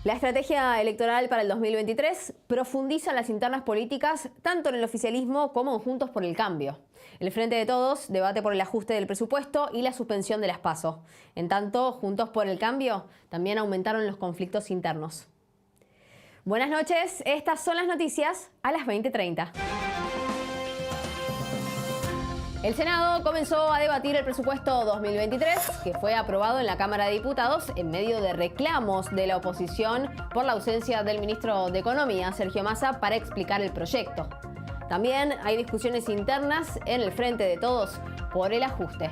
La estrategia electoral para el 2023 profundiza en las internas políticas tanto en el oficialismo como en Juntos por el Cambio. El Frente de Todos debate por el ajuste del presupuesto y la suspensión de las PASO. En tanto, Juntos por el Cambio también aumentaron los conflictos internos. Buenas noches, estas son las noticias a las 20:30. El Senado comenzó a debatir el presupuesto 2023, que fue aprobado en la Cámara de Diputados en medio de reclamos de la oposición por la ausencia del ministro de Economía, Sergio Massa, para explicar el proyecto. También hay discusiones internas en el Frente de Todos por el ajuste.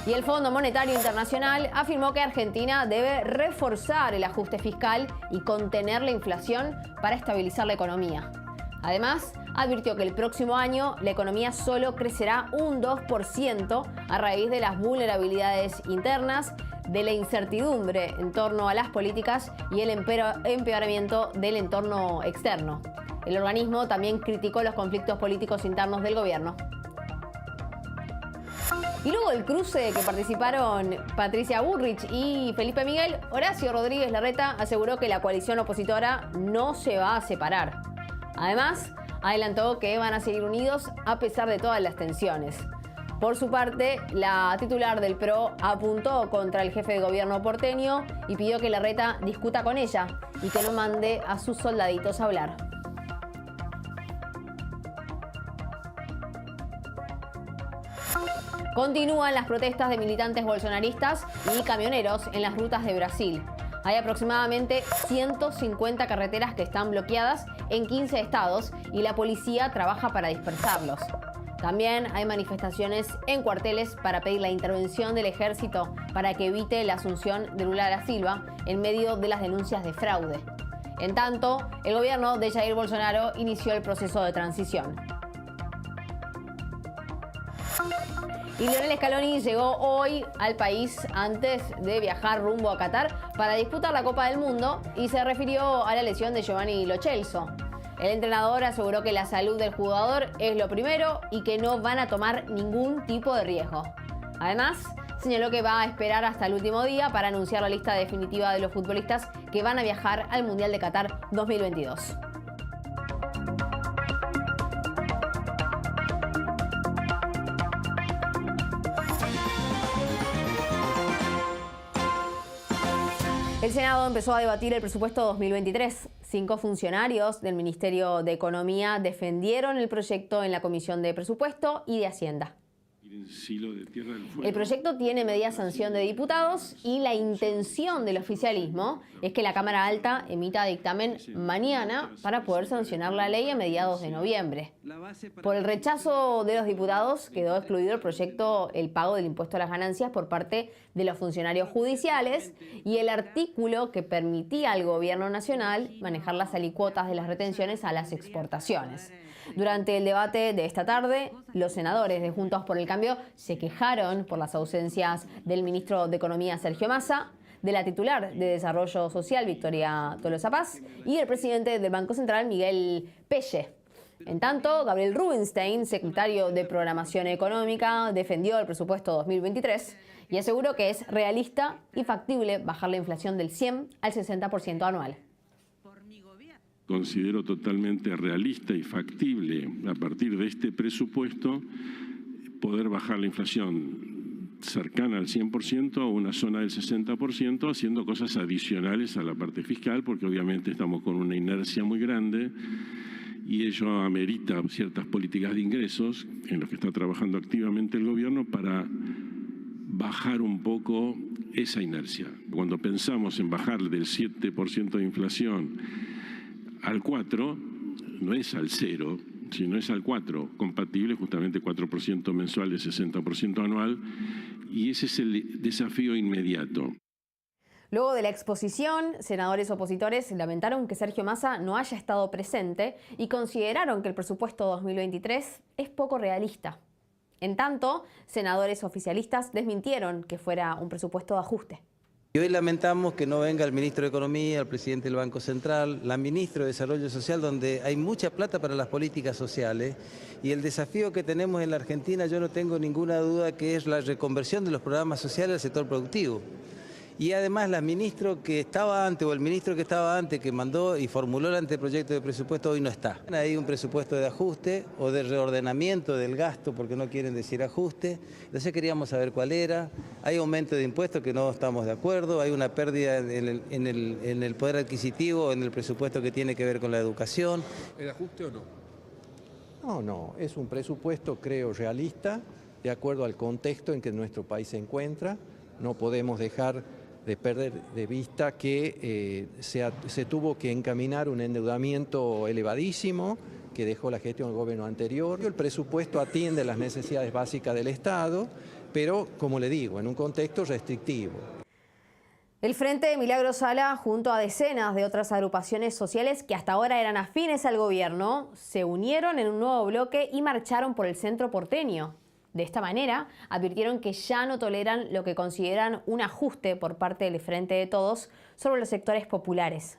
Y el Fondo Monetario Internacional afirmó que Argentina debe reforzar el ajuste fiscal y contener la inflación para estabilizar la economía. Además, advirtió que el próximo año la economía solo crecerá un 2% a raíz de las vulnerabilidades internas, de la incertidumbre en torno a las políticas y el empeoramiento del entorno externo. El organismo también criticó los conflictos políticos internos del gobierno. Y luego del cruce que participaron Patricia Bullrich y Felipe Miguel, Horacio Rodríguez Larreta aseguró que la coalición opositora no se va a separar. Además, adelantó que van a seguir unidos a pesar de todas las tensiones. Por su parte, la titular del PRO apuntó contra el jefe de gobierno porteño y pidió que Larreta discuta con ella y que no mande a sus soldaditos a hablar. Continúan las protestas de militantes bolsonaristas y camioneros en las rutas de Brasil. Hay aproximadamente 150 carreteras que están bloqueadas en 15 estados y la policía trabaja para dispersarlos. También hay manifestaciones en cuarteles para pedir la intervención del ejército para que evite la asunción de Lula da Silva en medio de las denuncias de fraude. En tanto, el gobierno de Jair Bolsonaro inició el proceso de transición. Y Lionel Scaloni llegó hoy al país antes de viajar rumbo a Qatar para disputar la Copa del Mundo y se refirió a la lesión de Giovanni Lo Celso. El entrenador aseguró que la salud del jugador es lo primero y que no van a tomar ningún tipo de riesgo. Además, señaló que va a esperar hasta el último día para anunciar la lista definitiva de los futbolistas que van a viajar al Mundial de Qatar 2022. El Senado empezó a debatir el presupuesto 2023. 5 funcionarios del Ministerio de Economía defendieron el proyecto en la Comisión de Presupuesto y de Hacienda. El proyecto tiene media sanción de diputados y la intención del oficialismo es que la Cámara Alta emita dictamen mañana para poder sancionar la ley a mediados de noviembre. Por el rechazo de los diputados quedó excluido el proyecto el pago del impuesto a las ganancias por parte de los funcionarios judiciales y el artículo que permitía al gobierno nacional manejar las alícuotas de las retenciones a las exportaciones. Durante el debate de esta tarde, los senadores de Juntos por el Cambio se quejaron por las ausencias del ministro de Economía, Sergio Massa, de la titular de Desarrollo Social, Victoria Tolosa Paz, y del presidente del Banco Central, Miguel Pelle. En tanto, Gabriel Rubinstein, secretario de Programación Económica, defendió el presupuesto 2023 y aseguró que es realista y factible bajar la inflación del 100 al 60% anual. Considero totalmente realista y factible, a partir de este presupuesto, poder bajar la inflación cercana al 100% a una zona del 60%, haciendo cosas adicionales a la parte fiscal, porque obviamente estamos con una inercia muy grande y ello amerita ciertas políticas de ingresos en las que está trabajando activamente el gobierno para bajar un poco esa inercia. Cuando pensamos en bajar del 7% de inflación al 4, no es al 0, sino es al 4, compatible justamente 4% mensual de 60% anual, y ese es el desafío inmediato. Luego de la exposición, senadores opositores lamentaron que Sergio Massa no haya estado presente y consideraron que el presupuesto 2023 es poco realista. En tanto, senadores oficialistas desmintieron que fuera un presupuesto de ajuste. Y hoy lamentamos que no venga el ministro de Economía, el presidente del Banco Central, la ministra de Desarrollo Social, donde hay mucha plata para las políticas sociales. Y el desafío que tenemos en la Argentina, yo no tengo ninguna duda que es la reconversión de los programas sociales al sector productivo. Y además la ministra que estaba antes, o el ministro que estaba antes, que mandó y formuló el anteproyecto de presupuesto, hoy no está. Hay un presupuesto de ajuste o de reordenamiento del gasto, porque no quieren decir ajuste. Entonces queríamos saber cuál era. Hay aumento de impuestos que no estamos de acuerdo. Hay una pérdida en el poder adquisitivo, en el presupuesto que tiene que ver con la educación. ¿El ajuste o no? No, es un presupuesto, creo, realista, de acuerdo al contexto en que nuestro país se encuentra. No podemos dejar de perder de vista que se tuvo que encaminar un endeudamiento elevadísimo que dejó la gestión del gobierno anterior. El presupuesto atiende las necesidades básicas del Estado, pero, como le digo, en un contexto restrictivo. El Frente de Milagro Sala, junto a decenas de otras agrupaciones sociales que hasta ahora eran afines al gobierno, se unieron en un nuevo bloque y marcharon por el centro porteño. De esta manera, advirtieron que ya no toleran lo que consideran un ajuste por parte del Frente de Todos sobre los sectores populares.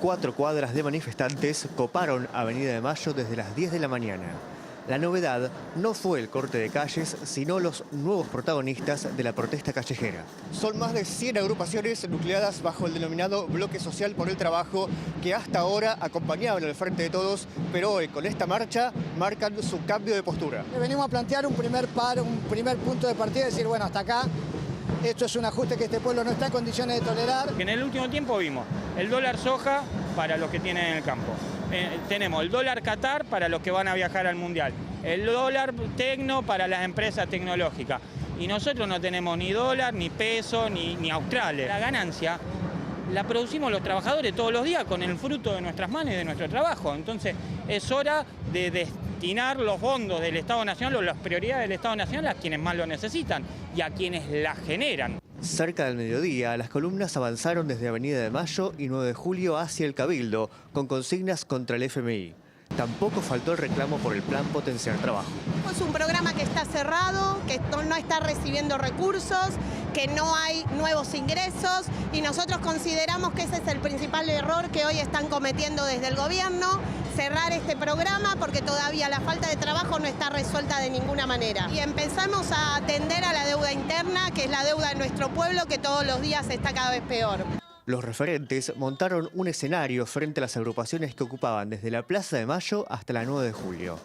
4 cuadras de manifestantes coparon Avenida de Mayo desde las 10 de la mañana. La novedad no fue el corte de calles, sino los nuevos protagonistas de la protesta callejera. Son más de 100 agrupaciones nucleadas bajo el denominado Bloque Social por el Trabajo, que hasta ahora acompañaban al Frente de Todos, pero hoy con esta marcha marcan su cambio de postura. Venimos a plantear un primer punto de partida, decir, bueno, hasta acá, esto es un ajuste que este pueblo no está en condiciones de tolerar. En el último tiempo vimos el dólar soja para los que tienen en el campo. Tenemos el dólar Qatar para los que van a viajar al Mundial, el dólar tecno para las empresas tecnológicas. Y nosotros no tenemos ni dólar, ni peso, ni australes. La ganancia la producimos los trabajadores todos los días con el fruto de nuestras manos y de nuestro trabajo. Entonces es hora de destinar los fondos del Estado Nacional o las prioridades del Estado Nacional a quienes más lo necesitan y a quienes las generan. Cerca del mediodía, las columnas avanzaron desde Avenida de Mayo y 9 de Julio hacia el Cabildo, con consignas contra el FMI. Tampoco faltó el reclamo por el plan Potenciar Trabajo. Es un programa que está cerrado, que no está recibiendo recursos, que no hay nuevos ingresos y nosotros consideramos que ese es el principal error que hoy están cometiendo desde el gobierno, cerrar este programa porque todavía la falta de trabajo no está resuelta de ninguna manera. Y empezamos a atender a la deuda interna, que es la deuda de nuestro pueblo, que todos los días está cada vez peor. Los referentes montaron un escenario frente a las agrupaciones que ocupaban desde la Plaza de Mayo hasta la 9 de Julio.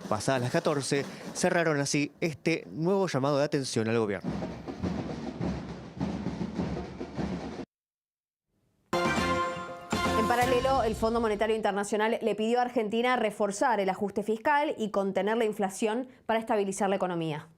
Pasadas las 14, cerraron así este nuevo llamado de atención al gobierno. En paralelo, el Fondo Monetario Internacional le pidió a Argentina reforzar el ajuste fiscal y contener la inflación para estabilizar la economía.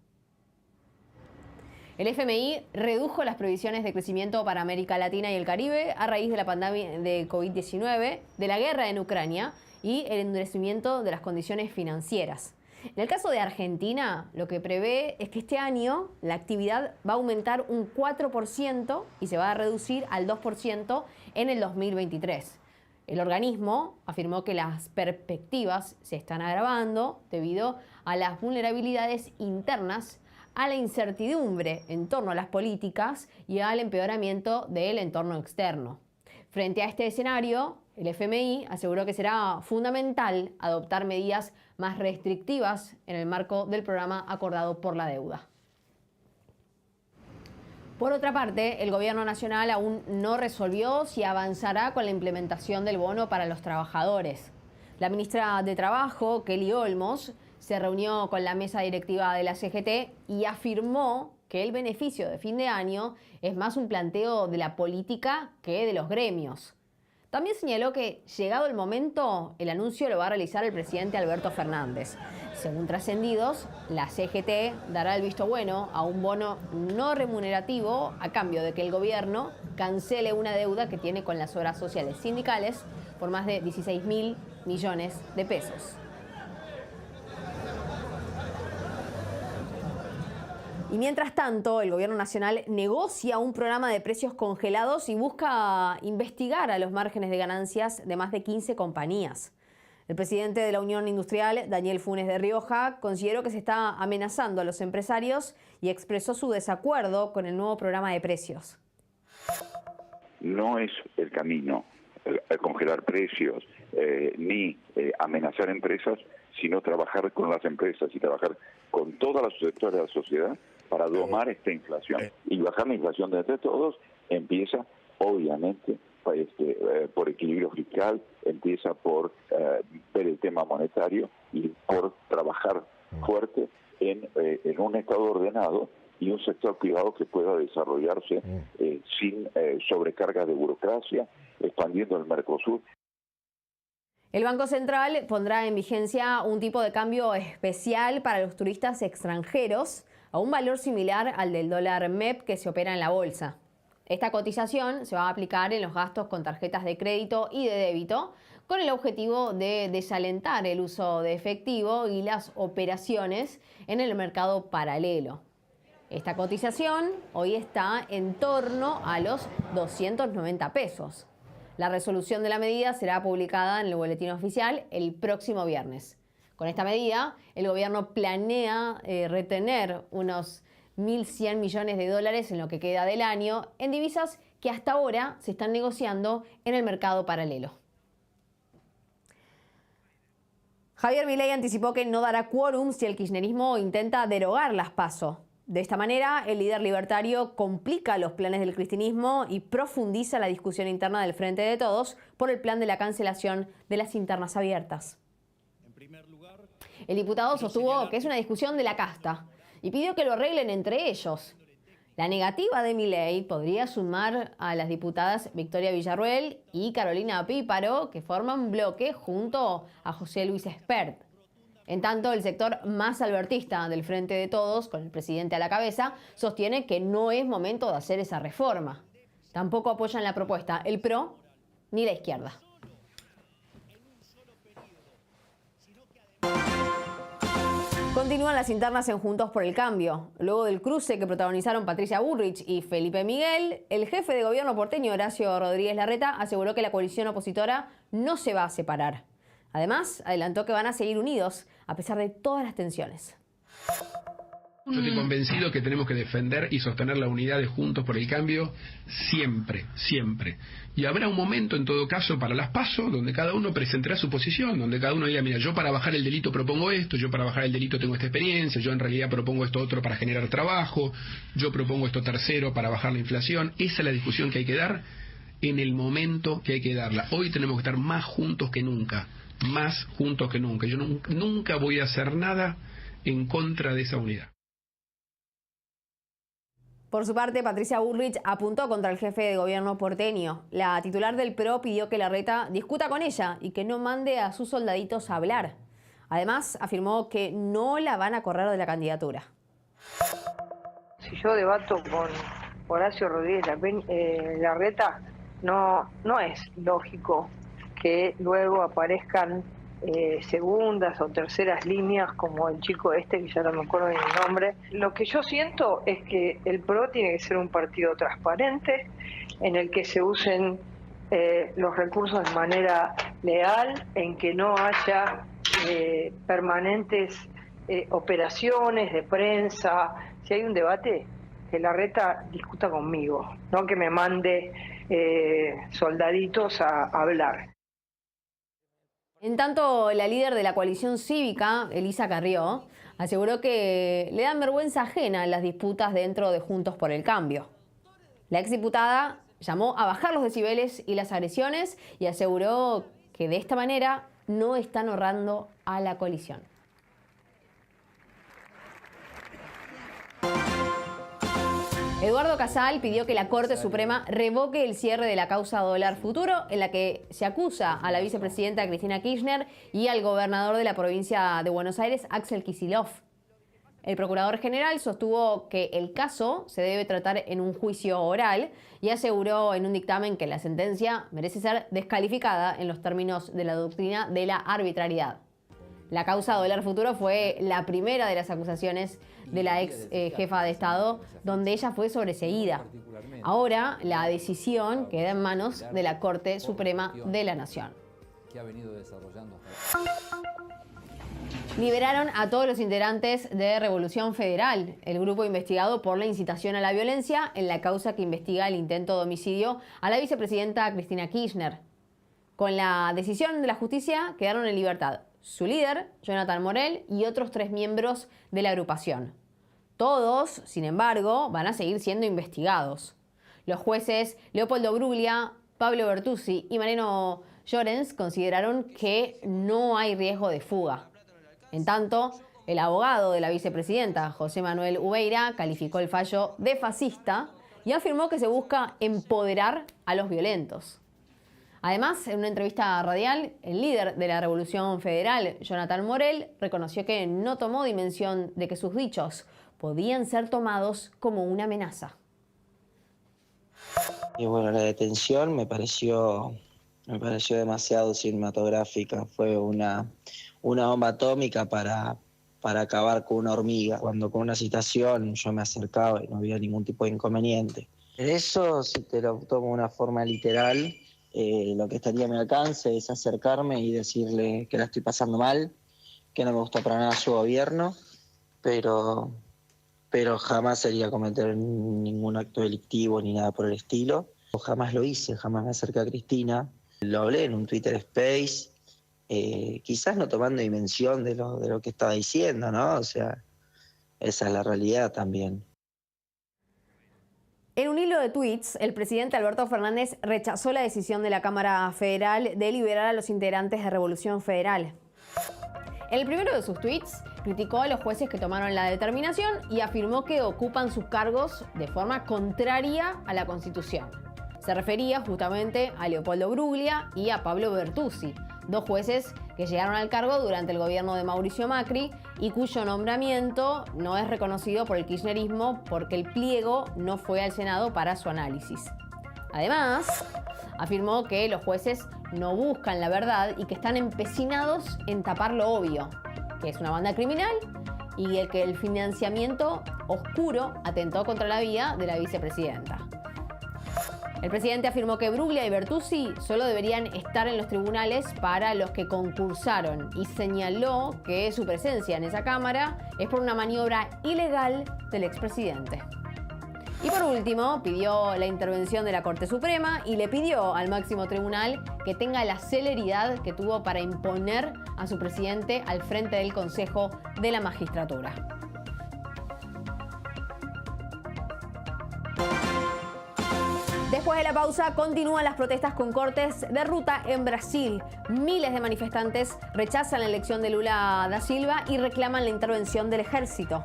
El FMI redujo las previsiones de crecimiento para América Latina y el Caribe a raíz de la pandemia de COVID-19, de la guerra en Ucrania y el endurecimiento de las condiciones financieras. En el caso de Argentina, lo que prevé es que este año la actividad va a aumentar un 4% y se va a reducir al 2% en el 2023. El organismo afirmó que las perspectivas se están agravando debido a las vulnerabilidades internas, a la incertidumbre en torno a las políticas y al empeoramiento del entorno externo. Frente a este escenario, el FMI aseguró que será fundamental adoptar medidas más restrictivas en el marco del programa acordado por la deuda. Por otra parte, el Gobierno Nacional aún no resolvió si avanzará con la implementación del bono para los trabajadores. La ministra de Trabajo, Kelly Olmos, se reunió con la mesa directiva de la CGT y afirmó que el beneficio de fin de año es más un planteo de la política que de los gremios. También señaló que, llegado el momento, el anuncio lo va a realizar el presidente Alberto Fernández. Según trascendidos, la CGT dará el visto bueno a un bono no remunerativo a cambio de que el gobierno cancele una deuda que tiene con las obras sociales sindicales por más de 16.000 millones de pesos. Y mientras tanto, el Gobierno Nacional negocia un programa de precios congelados y busca investigar a los márgenes de ganancias de más de 15 compañías. El presidente de la Unión Industrial, Daniel Funes de Rioja, consideró que se está amenazando a los empresarios y expresó su desacuerdo con el nuevo programa de precios. No es el camino el congelar precios ni amenazar empresas, sino trabajar con las empresas y trabajar con todas las sectores de la sociedad para domar esta inflación. Y bajar la inflación de entre todos empieza, obviamente, por equilibrio fiscal, empieza por ver el tema monetario y por trabajar fuerte en un Estado ordenado y un sector privado que pueda desarrollarse sin sobrecarga de burocracia, expandiendo el Mercosur. El Banco Central pondrá en vigencia un tipo de cambio especial para los turistas extranjeros a un valor similar al del dólar MEP que se opera en la bolsa. Esta cotización se va a aplicar en los gastos con tarjetas de crédito y de débito, con el objetivo de desalentar el uso de efectivo y las operaciones en el mercado paralelo. Esta cotización hoy está en torno a los 290 pesos. La resolución de la medida será publicada en el boletín oficial el próximo viernes. Con esta medida, el gobierno planea retener unos 1.100 millones de dólares en lo que queda del año en divisas que hasta ahora se están negociando en el mercado paralelo. Javier Milei anticipó que no dará quórum si el kirchnerismo intenta derogar las PASO. De esta manera, el líder libertario complica los planes del cristianismo y profundiza la discusión interna del Frente de Todos por el plan de la cancelación de las internas abiertas. El diputado sostuvo que es una discusión de la casta y pidió que lo arreglen entre ellos. La negativa de Milei podría sumar a las diputadas Victoria Villarruel y Carolina Píparo, que forman bloque junto a José Luis Espert. En tanto, el sector más albertista del Frente de Todos, con el presidente a la cabeza, sostiene que no es momento de hacer esa reforma. Tampoco apoyan la propuesta el PRO ni la izquierda. Continúan las internas en Juntos por el Cambio. Luego del cruce que protagonizaron Patricia Bullrich y Felipe Miguel, el jefe de gobierno porteño, Horacio Rodríguez Larreta, aseguró que la coalición opositora no se va a separar. Además, adelantó que van a seguir unidos a pesar de todas las tensiones. Yo estoy convencido que tenemos que defender y sostener la unidad de Juntos por el Cambio siempre, siempre. Y habrá un momento, en todo caso, para las PASO, donde cada uno presentará su posición, donde cada uno diga, mira, yo para bajar el delito propongo esto, yo para bajar el delito tengo esta experiencia, yo en realidad propongo esto otro para generar trabajo, yo propongo esto tercero para bajar la inflación. Esa es la discusión que hay que dar en el momento que hay que darla. Hoy tenemos que estar más juntos que nunca, más juntos que nunca. Yo nunca voy a hacer nada en contra de esa unidad. Por su parte, Patricia Bullrich apuntó contra el jefe de gobierno porteño. La titular del PRO pidió que Larreta discuta con ella y que no mande a sus soldaditos a hablar. Además, afirmó que no la van a correr de la candidatura. Si yo debato con Horacio Rodríguez Larreta, no es lógico que luego aparezcan segundas o terceras líneas como el chico este, que ya no me acuerdo de mi nombre. Lo que yo siento es que el PRO tiene que ser un partido transparente, en el que se usen los recursos de manera leal, en que no haya permanentes operaciones de prensa. Si hay un debate, que Larreta discuta conmigo, no que me mande soldaditos a hablar. En tanto, la líder de la coalición cívica, Elisa Carrió, aseguró que le dan vergüenza ajena las disputas dentro de Juntos por el Cambio. La exdiputada llamó a bajar los decibeles y las agresiones y aseguró que de esta manera no están honrando a la coalición. Eduardo Casal pidió que la Corte Suprema revoque el cierre de la causa dólar futuro, en la que se acusa a la vicepresidenta Cristina Kirchner y al gobernador de la provincia de Buenos Aires, Axel Kicillof. El procurador general sostuvo que el caso se debe tratar en un juicio oral y aseguró en un dictamen que la sentencia merece ser descalificada en los términos de la doctrina de la arbitrariedad. La causa dólar futuro fue la primera de las acusaciones de la ex jefa de Estado, donde ella fue sobreseída. Ahora la decisión queda en manos de la Corte Suprema de la Nación. Liberaron a todos los integrantes de Revolución Federal, el grupo investigado por la incitación a la violencia en la causa que investiga el intento de homicidio a la vicepresidenta Cristina Kirchner. Con la decisión de la justicia quedaron en libertad su líder, Jonathan Morel, y otros 3 miembros de la agrupación. Todos, sin embargo, van a seguir siendo investigados. Los jueces Leopoldo Bruglia, Pablo Bertuzzi y Mariano Llorens consideraron que no hay riesgo de fuga. En tanto, el abogado de la vicepresidenta, José Manuel Ubeira, calificó el fallo de fascista y afirmó que se busca empoderar a los violentos. Además, en una entrevista radial, el líder de la Revolución Federal, Jonathan Morel, reconoció que no tomó dimensión de que sus dichos podían ser tomados como una amenaza. Y bueno, la detención me pareció demasiado cinematográfica. Fue una bomba atómica para acabar con una hormiga. Cuando con una citación yo me acercaba y no había ningún tipo de inconveniente. Eso, si te lo tomo de una forma literal, lo que estaría a mi alcance es acercarme y decirle que la estoy pasando mal, que no me gusta para nada su gobierno, pero jamás sería cometer ningún acto delictivo ni nada por el estilo. Jamás lo hice, jamás me acerqué a Cristina. Lo hablé en un Twitter Space, quizás no tomando dimensión de lo que estaba diciendo, ¿no? O sea, esa es la realidad también. En un hilo de tweets, el presidente Alberto Fernández rechazó la decisión de la Cámara Federal de liberar a los integrantes de Revolución Federal. En el primero de sus tweets, criticó a los jueces que tomaron la determinación y afirmó que ocupan sus cargos de forma contraria a la Constitución. Se refería justamente a Leopoldo Bruglia y a Pablo Bertuzzi, dos jueces que llegaron al cargo durante el gobierno de Mauricio Macri y cuyo nombramiento no es reconocido por el kirchnerismo porque el pliego no fue al Senado para su análisis. Además, afirmó que los jueces no buscan la verdad y que están empecinados en tapar lo obvio, que es una banda criminal y que el financiamiento oscuro atentó contra la vida de la vicepresidenta. El presidente afirmó que Bruglia y Bertuzzi solo deberían estar en los tribunales para los que concursaron y señaló que su presencia en esa Cámara es por una maniobra ilegal del expresidente. Y por último, pidió la intervención de la Corte Suprema y le pidió al máximo tribunal que tenga la celeridad que tuvo para imponer a su presidente al frente del Consejo de la Magistratura. Después de la pausa, continúan las protestas con cortes de ruta en Brasil. Miles de manifestantes rechazan la elección de Lula da Silva y reclaman la intervención del ejército.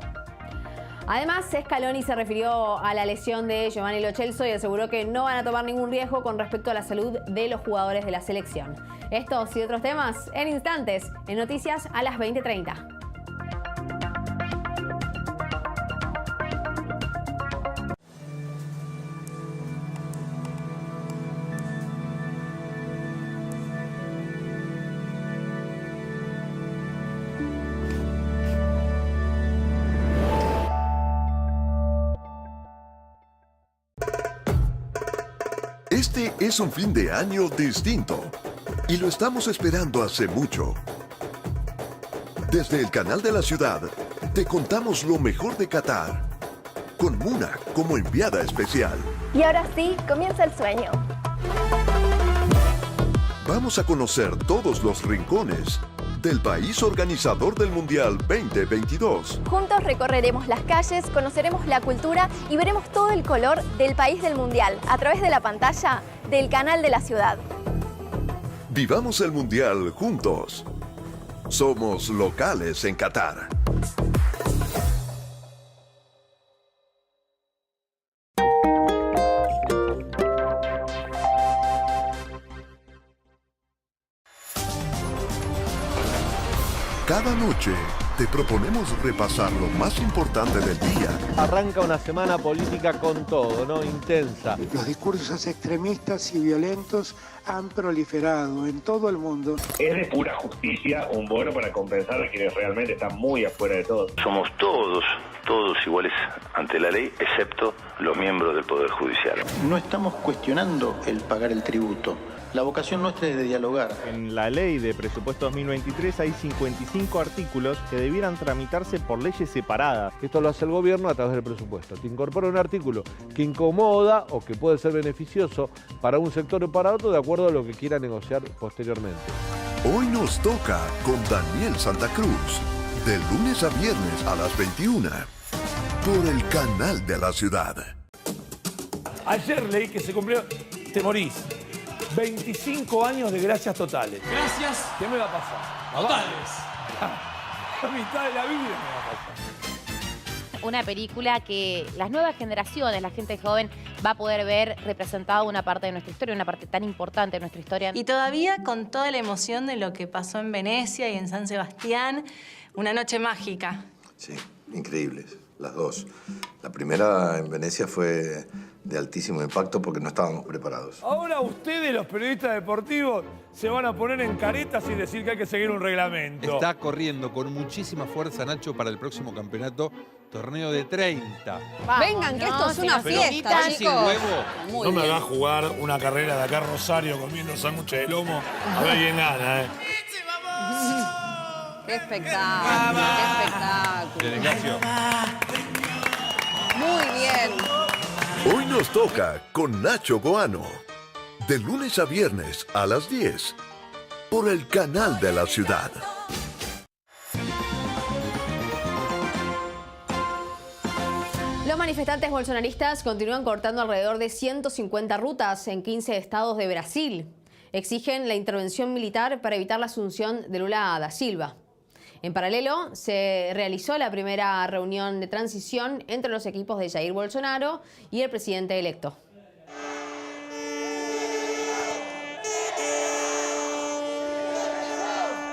Además, Scaloni se refirió a la lesión de Giovanni Lo Celso y aseguró que no van a tomar ningún riesgo con respecto a la salud de los jugadores de la selección. Estos y otros temas en instantes, en Noticias a las 20:30. Este es un fin de año distinto y lo estamos esperando hace mucho. Desde el canal de la ciudad te contamos lo mejor de Qatar, con Muna como enviada especial. Y ahora sí, comienza el sueño. Vamos a conocer todos los rincones del país organizador del Mundial 2022. Juntos recorreremos las calles, conoceremos la cultura y veremos todo el color del país del Mundial a través de la pantalla del canal de la ciudad. Vivamos el Mundial juntos. Somos locales en Qatar. Cada noche te proponemos repasar lo más importante del día. Arranca una semana política con todo, ¿no? Intensa. Los discursos extremistas y violentos han proliferado en todo el mundo. Es de pura justicia un bono para compensar a quienes realmente están muy afuera de todo. Somos todos iguales ante la ley, excepto los miembros del Poder Judicial. No estamos cuestionando el pagar el tributo. La vocación nuestra es de dialogar. En la ley de presupuesto 2023 hay 55 artículos que debieran tramitarse por leyes separadas. Esto lo hace el gobierno a través del presupuesto. Te incorpora un artículo que incomoda o que puede ser beneficioso para un sector o para otro de acuerdo a lo que quiera negociar posteriormente. Hoy nos toca con Daniel Santa Cruz. De lunes a viernes a las 21. Por el canal de la ciudad. Ayer leí que se cumplió... Te morís. 25 años de Gracias Totales. Gracias. ¿Qué me va a pasar? Totales. La mitad de la vida me va a pasar. Una película que las nuevas generaciones, la gente joven, va a poder ver representada una parte de nuestra historia, una parte tan importante de nuestra historia. Y todavía con toda la emoción de lo que pasó en Venecia y en San Sebastián, una noche mágica. Sí, increíbles, las dos. La primera en Venecia fue de altísimo impacto porque no estábamos preparados. Ahora ustedes, los periodistas deportivos, se van a poner en caretas y decir que hay que seguir un reglamento. Está corriendo con muchísima fuerza Nacho para el próximo campeonato, torneo de 30. Vamos, vengan, que esto es una fiesta, chicos. No me hagas jugar una carrera de acá a Rosario comiendo sándwiches de lomo. A ver quién gana, ¿eh? ¡Qué espectáculo! ¡Qué espectáculo! Muy bien. Hoy nos toca con Nacho Goano. De lunes a viernes a las 10. Por el canal de la ciudad. Los manifestantes bolsonaristas continúan cortando alrededor de 150 rutas en 15 estados de Brasil. Exigen la intervención militar para evitar la asunción de Lula da Silva. En paralelo, se realizó la primera reunión de transición entre los equipos de Jair Bolsonaro y el presidente electo.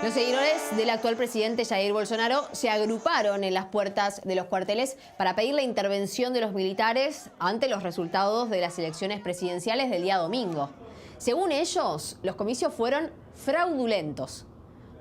Los seguidores del actual presidente Jair Bolsonaro se agruparon en las puertas de los cuarteles para pedir la intervención de los militares ante los resultados de las elecciones presidenciales del día domingo. Según ellos, los comicios fueron fraudulentos.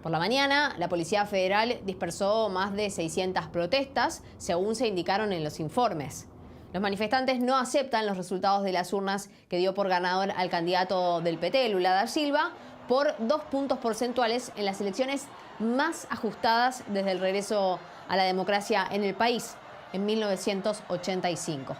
Por la mañana, la Policía Federal dispersó más de 600 protestas, según se indicaron en los informes. Los manifestantes no aceptan los resultados de las urnas que dio por ganador al candidato del PT, Lula da Silva, por 2 puntos porcentuales en las elecciones más ajustadas desde el regreso a la democracia en el país en 1985.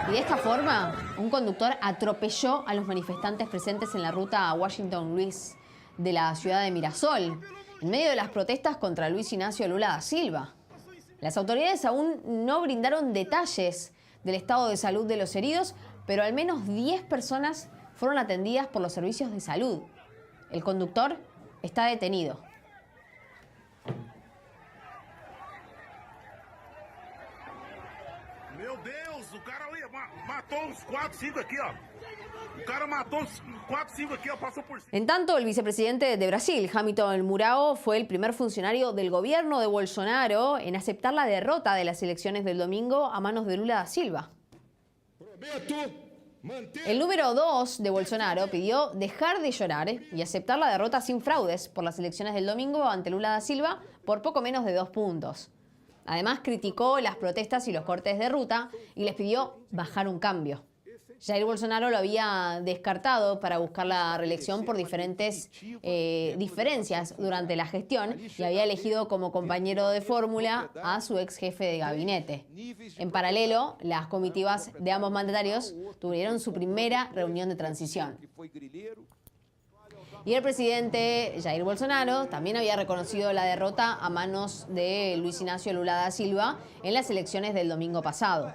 Y de esta forma, un conductor atropelló a los manifestantes presentes en la ruta a Washington-Luis de la ciudad de Mirasol, en medio de las protestas contra Luis Ignacio Lula da Silva. Las autoridades aún no brindaron detalles del estado de salud de los heridos, pero al menos 10 personas fueron atendidas por los servicios de salud. El conductor está detenido. Meu Deus, o cara matou uns 4, 5 aqui, ó. O cara matou uns 4, 5 aqui, ó, passou por... En tanto, el vicepresidente de Brasil, Hamilton Mourão, fue el primer funcionario del gobierno de Bolsonaro en aceptar la derrota de las elecciones del domingo a manos de Lula da Silva. El número 2 de Bolsonaro pidió dejar de llorar y aceptar la derrota sin fraudes por las elecciones del domingo ante Lula da Silva por poco menos de 2 puntos. Además, criticó las protestas y los cortes de ruta y les pidió bajar un cambio. Jair Bolsonaro lo había descartado para buscar la reelección por diferentes diferencias durante la gestión y había elegido como compañero de fórmula a su ex jefe de gabinete. En paralelo, las comitivas de ambos mandatarios tuvieron su primera reunión de transición. Y el presidente Jair Bolsonaro también había reconocido la derrota a manos de Luis Ignacio Lula da Silva en las elecciones del domingo pasado.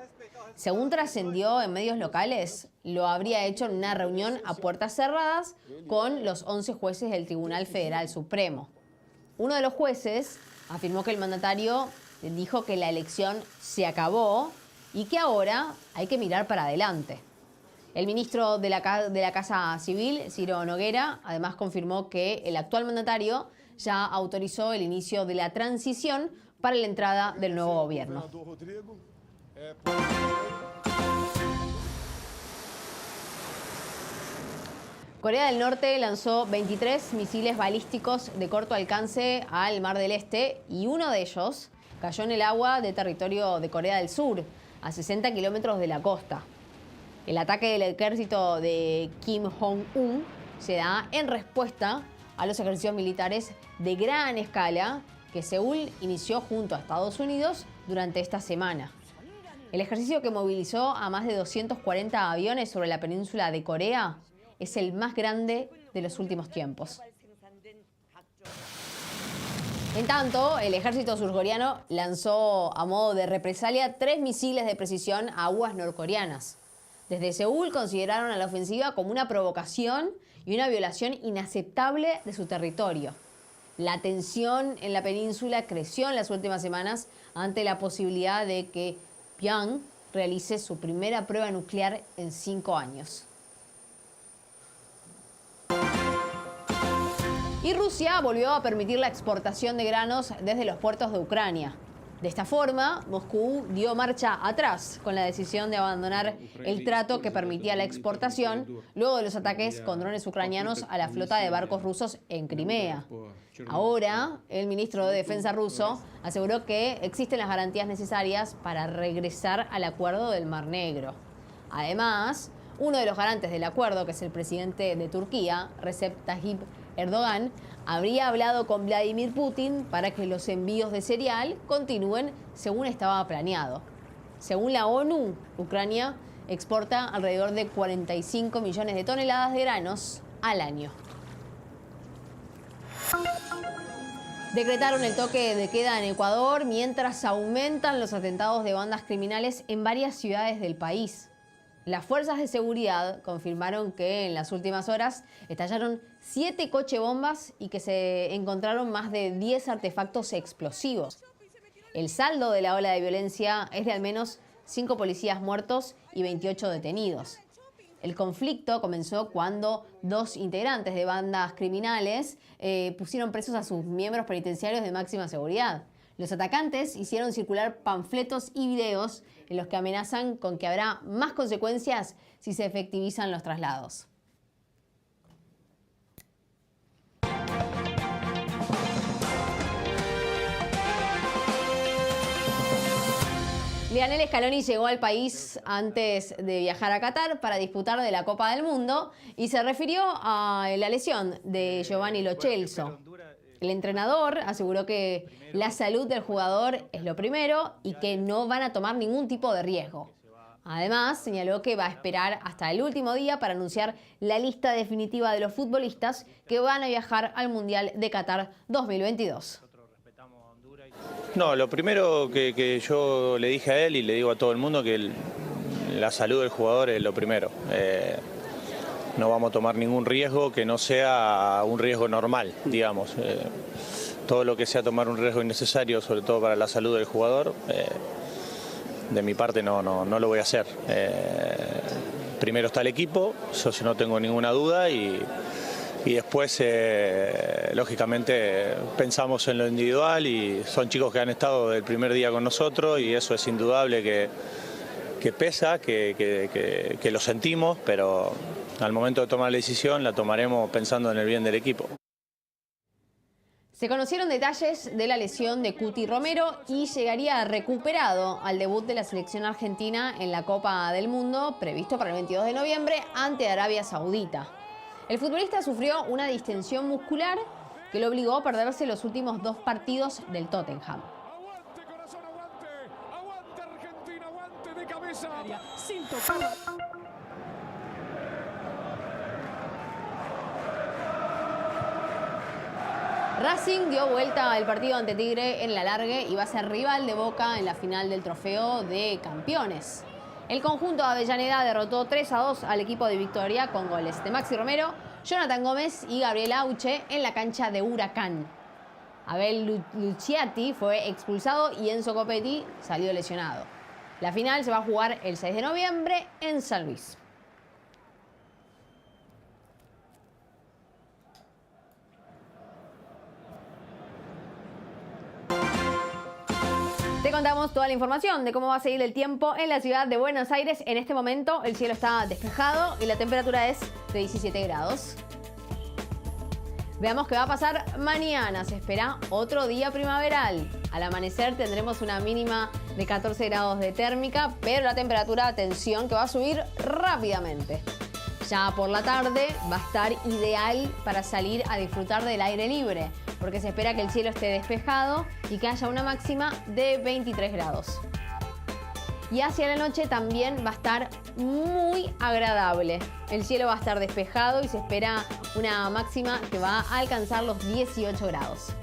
Según trascendió en medios locales, lo habría hecho en una reunión a puertas cerradas con los 11 jueces del Tribunal Federal Supremo. Uno de los jueces afirmó que el mandatario dijo que la elección se acabó y que ahora hay que mirar para adelante. El ministro de la Casa Civil, Ciro Nogueira, además confirmó que el actual mandatario ya autorizó el inicio de la transición para la entrada del nuevo gobierno. Corea del Norte lanzó 23 misiles balísticos de corto alcance al Mar del Este y uno de ellos cayó en el agua de territorio de Corea del Sur, a 60 kilómetros de la costa. El ataque del ejército de Kim Jong-un se da en respuesta a los ejercicios militares de gran escala que Seúl inició junto a Estados Unidos durante esta semana. El ejercicio que movilizó a más de 240 aviones sobre la península de Corea es el más grande de los últimos tiempos. En tanto, el ejército surcoreano lanzó a modo de represalia 3 misiles de precisión a aguas norcoreanas. Desde Seúl consideraron a la ofensiva como una provocación y una violación inaceptable de su territorio. La tensión en la península creció en las últimas semanas ante la posibilidad de que Pyongyang realice su primera prueba nuclear en 5 años. Y Rusia volvió a permitir la exportación de granos desde los puertos de Ucrania. De esta forma, Moscú dio marcha atrás con la decisión de abandonar el trato que permitía la exportación luego de los ataques con drones ucranianos a la flota de barcos rusos en Crimea. Ahora, el ministro de Defensa ruso aseguró que existen las garantías necesarias para regresar al acuerdo del Mar Negro. Además, uno de los garantes del acuerdo, que es el presidente de Turquía, Recep Tayyip Erdogan, habría hablado con Vladimir Putin para que los envíos de cereal continúen según estaba planeado. Según la ONU, Ucrania exporta alrededor de 45 millones de toneladas de granos al año. Decretaron el toque de queda en Ecuador mientras aumentan los atentados de bandas criminales en varias ciudades del país. Las fuerzas de seguridad confirmaron que en las últimas horas estallaron 7 cochebombas y que se encontraron más de 10 artefactos explosivos. El saldo de la ola de violencia es de al menos 5 policías muertos y 28 detenidos. El conflicto comenzó cuando 2 integrantes de bandas criminales pusieron presos a sus miembros penitenciarios de máxima seguridad. Los atacantes hicieron circular panfletos y videos en los que amenazan con que habrá más consecuencias si se efectivizan los traslados. Lionel Scaloni llegó al país antes de viajar a Qatar para disputar de la Copa del Mundo y se refirió a la lesión de Giovanni Lo Celso. El entrenador aseguró que la salud del jugador es lo primero y que no van a tomar ningún tipo de riesgo. Además, señaló que va a esperar hasta el último día para anunciar la lista definitiva de los futbolistas que van a viajar al Mundial de Qatar 2022. No, lo primero que yo le dije a él y le digo a todo el mundo que la salud del jugador es lo primero. No vamos a tomar ningún riesgo que no sea un riesgo normal, digamos. Todo lo que sea tomar un riesgo innecesario, sobre todo para la salud del jugador, de mi parte no lo voy a hacer. Primero está el equipo, eso no tengo ninguna duda, y después, lógicamente, pensamos en lo individual y son chicos que han estado del primer día con nosotros y eso es indudable que pesa, que lo sentimos, pero al momento de tomar la decisión la tomaremos pensando en el bien del equipo. Se conocieron detalles de la lesión de Cuti Romero y llegaría recuperado al debut de la selección argentina en la Copa del Mundo, previsto para el 22 de noviembre ante Arabia Saudita. El futbolista sufrió una distensión muscular que lo obligó a perderse los últimos 2 partidos del Tottenham. De cabeza, sin tocar. Racing dio vuelta al partido ante Tigre en la Largue y va a ser rival de Boca en la final del Trofeo de Campeones. El conjunto de Avellaneda derrotó 3-2 al equipo de Victoria con goles de Maxi Romero, Jonathan Gómez y Gabriel Auche en la cancha de Huracán. Abel Luciati fue expulsado y Enzo Copetti salió lesionado. La final se va a jugar el 6 de noviembre en San Luis. Te contamos toda la información de cómo va a seguir el tiempo en la ciudad de Buenos Aires. En este momento el cielo está despejado y la temperatura es de 17 grados. Veamos qué va a pasar mañana. Se espera otro día primaveral. Al amanecer tendremos una mínima de 14 grados de térmica, pero la temperatura, atención, que va a subir rápidamente. Ya por la tarde va a estar ideal para salir a disfrutar del aire libre, porque se espera que el cielo esté despejado y que haya una máxima de 23 grados. Y hacia la noche también va a estar muy agradable. El cielo va a estar despejado y se espera una máxima que va a alcanzar los 18 grados.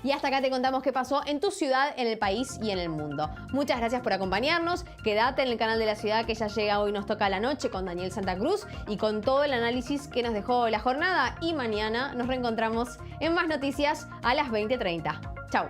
Y hasta acá te contamos qué pasó en tu ciudad, en el país y en el mundo. Muchas gracias por acompañarnos. Quédate en el canal de la ciudad que ya llega Hoy Nos Toca la Noche con Daniel Santa Cruz y con todo el análisis que nos dejó la jornada. Y mañana nos reencontramos en más noticias a las 20:30. Chau.